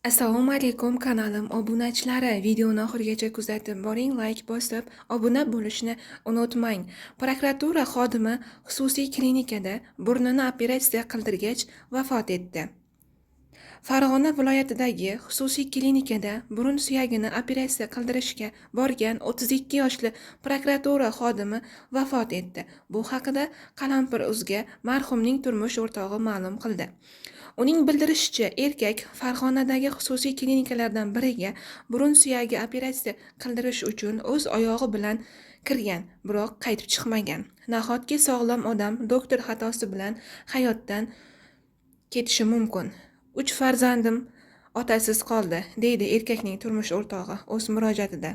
Assalomu alaykum kanalim obunachilari. Videoni oxirigacha kuzatib boring, like bosib, obuna bo'lishni unutmang. Prokuratura xodimi xususiy klinikada burnini operatsiya qildirgach vafot etdi. Farg'ona viloyatidagi xususiy klinikada burun suyagini operatsiya qildirishga borgan 32 yoshli prokuratura xodimi vafot etdi. Bu haqida Qalampir.uzga marhumning turmush o'rtog'i ma'lum qildi. Uning bildirishicha, erkak Farg'onadagi xususiy klinikalardan biriga burun suyagi operatsiya qildirish uchun o'z oyog'i bilan kirgan, biroq qaytib chiqmagan. Nahotki sog'lom odam doktor xatosi bilan hayotdan ketishi mumkin. 3 farzandim otasiz qoldi, deydi erkakning turmush o'rtog'i o'z murojaatida.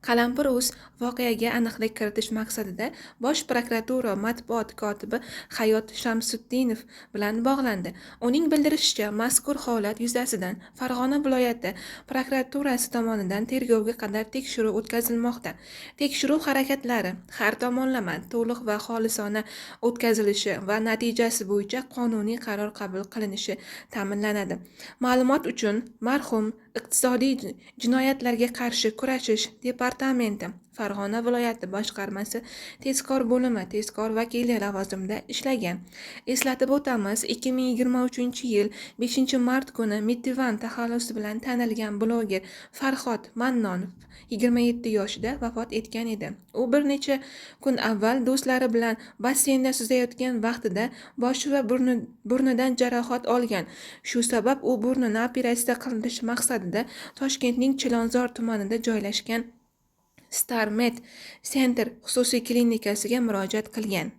Qalampir.uz voqeaga aniqlik kiritish maqsadida Bosh prokuratura matbuot kotibi Hayot Shamsuddinov bilan bog'landi. Uning bildirishicha, mazkur holat yuzasidan Farg'ona viloyati prokuraturasi tomonidan tergovga qadar tekshiruv o'tkazilmoqda. Tekshiruv harakatlari har tomonlama, to'liq va xolisona o'tkazilishi va natijasi bo'yicha qonuniy qaror qabul qilinishi ta'minlanadi. Ma'lumot uchun, marhum Iqtisodiy jinoyatlarga qarshi kurashish departamenti Farg'ona viloyati boshqarmasi tezkor bo'limi tezkor vakili lavozimida ishlagan. Eslatib o'tamiz, 2023-yil 5-mart kuni Mitivan taxallusi bilan tanilgan bloger Farhod Mannonov 27 yoshida vafot etgan edi. U bir necha kun avval do'stlari bilan basseynda suzayotgan vaqtida boshi va burnidan jarohat olgan. Shu sabab u burnini operatsiya qildirish maqsadida Toshkentning Chilonzor tumanida joylashgan Star Med Center xususiy klinikasiga murojaat qilgan.